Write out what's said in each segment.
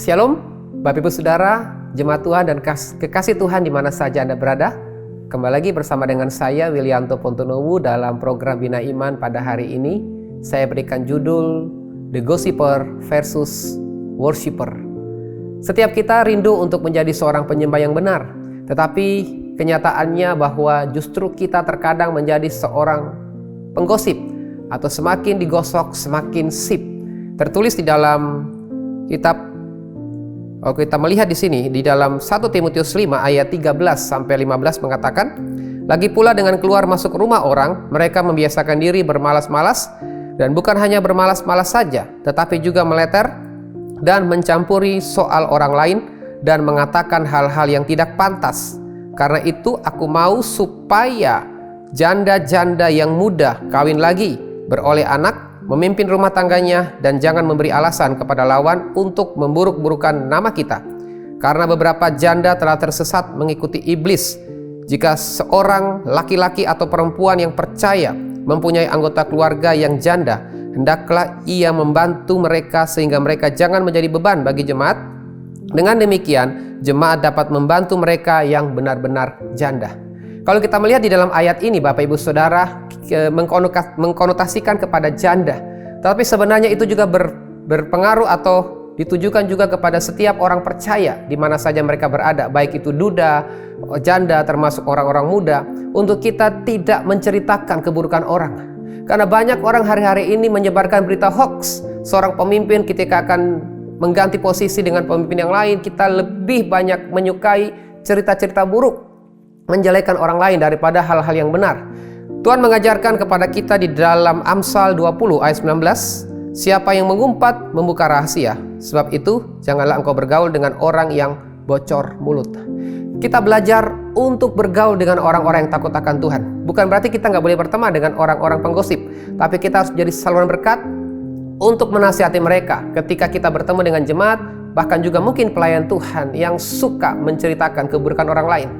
Shalom, Bapak Ibu Saudara, jemaat Tuhan dan kekasih Tuhan di mana saja Anda berada. Kembali lagi bersama dengan saya, Willianto Pontonowu, dalam program Bina Iman pada hari ini. Saya berikan judul The Gossiper versus Worshipper. Setiap kita rindu untuk menjadi seorang penyembah yang benar, tetapi kenyataannya bahwa justru kita terkadang menjadi seorang penggosip, atau semakin digosok semakin sip. Tertulis di dalam kitab, kalau kita melihat di sini di dalam 1 Timotius 5 ayat 13 sampai 15 mengatakan, lagi pula dengan keluar masuk rumah orang, mereka membiasakan diri bermalas-malas, dan bukan hanya bermalas-malas saja, tetapi juga meleter dan mencampuri soal orang lain dan mengatakan hal-hal yang tidak pantas. Karena itu aku mau supaya janda-janda yang muda kawin lagi, beroleh anak, memimpin rumah tangganya, dan jangan memberi alasan kepada lawan untuk memburuk-burukan nama kita. Karena beberapa janda telah tersesat mengikuti iblis. Jika seorang laki-laki atau perempuan yang percaya mempunyai anggota keluarga yang janda, hendaklah ia membantu mereka sehingga mereka jangan menjadi beban bagi jemaat. Dengan demikian, jemaat dapat membantu mereka yang benar-benar janda. Kalau kita melihat di dalam ayat ini, Bapak Ibu Saudara, mengkonotasikan kepada janda, tapi sebenarnya itu juga berpengaruh atau ditujukan juga kepada setiap orang percaya di mana saja mereka berada, baik itu duda, janda, termasuk orang-orang muda, untuk kita tidak menceritakan keburukan orang. Karena banyak orang hari-hari ini menyebarkan berita hoax. Seorang pemimpin ketika akan mengganti posisi dengan pemimpin yang lain, kita lebih banyak menyukai cerita-cerita buruk, menjelekan orang lain daripada hal-hal yang benar. Tuhan mengajarkan kepada kita di dalam Amsal 20 ayat 19, siapa yang mengumpat membuka rahasia, sebab itu janganlah engkau bergaul dengan orang yang bocor mulut. Kita belajar untuk bergaul dengan orang-orang yang takut akan Tuhan. Bukan berarti kita nggak boleh berteman dengan orang-orang penggosip, tapi kita harus jadi saluran berkat untuk menasihati mereka ketika kita bertemu dengan jemaat, bahkan juga mungkin pelayan Tuhan yang suka menceritakan keburukan orang lain.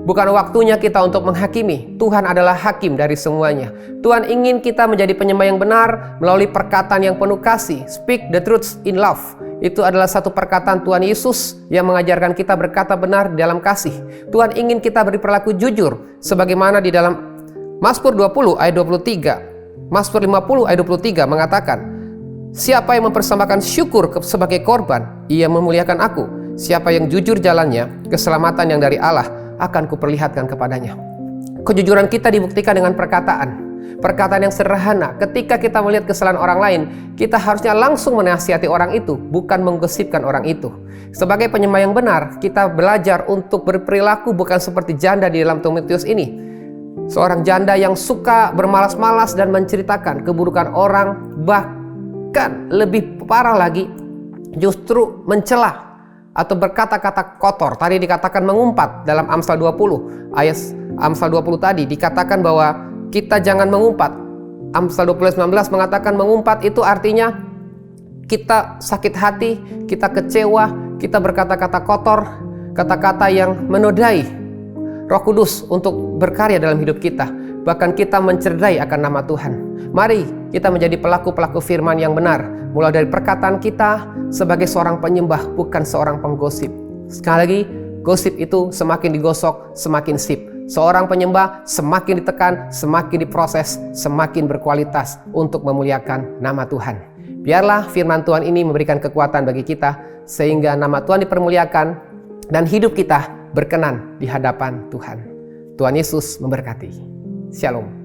Bukan waktunya kita untuk menghakimi. Tuhan adalah hakim dari semuanya. Tuhan ingin kita menjadi penyembah yang benar melalui perkataan yang penuh kasih. Speak the truth in love. Itu adalah satu perkataan Tuhan Yesus yang mengajarkan kita berkata benar dalam kasih. Tuhan ingin kita berperilaku jujur, sebagaimana di dalam Mazmur 20 ayat 23. Mazmur 50 ayat 23 mengatakan, siapa yang mempersembahkan syukur sebagai korban, ia memuliakan aku. Siapa yang jujur jalannya, keselamatan yang dari Allah akan kuperlihatkan kepadanya. Kejujuran kita dibuktikan dengan perkataan yang sederhana. Ketika kita melihat kesalahan orang lain, kita harusnya langsung menasihati orang itu, bukan menggosipkan orang itu. Sebagai penyembah yang benar, kita belajar untuk berperilaku bukan seperti janda di dalam Timotius ini. Seorang janda yang suka bermalas-malas dan menceritakan keburukan orang, bahkan lebih parah lagi, justru mencela atau berkata-kata kotor. Tadi dikatakan mengumpat dalam Amsal 20. Ayat Amsal 20 tadi dikatakan bahwa kita jangan mengumpat. Amsal 20:19 mengatakan mengumpat itu artinya kita sakit hati, kita kecewa, kita berkata-kata kotor, kata-kata yang menodai Roh Kudus untuk berkarya dalam hidup kita. Bahkan kita mencederai akan nama Tuhan. Mari kita menjadi pelaku-pelaku firman yang benar, mulai dari perkataan kita sebagai seorang penyembah, bukan seorang penggosip. Sekali lagi, gosip itu semakin digosok, semakin sip. Seorang penyembah semakin ditekan, semakin diproses, semakin berkualitas untuk memuliakan nama Tuhan. Biarlah firman Tuhan ini memberikan kekuatan bagi kita, sehingga nama Tuhan dipermuliakan dan hidup kita berkenan di hadapan Tuhan. Tuhan Yesus memberkati. Shalom.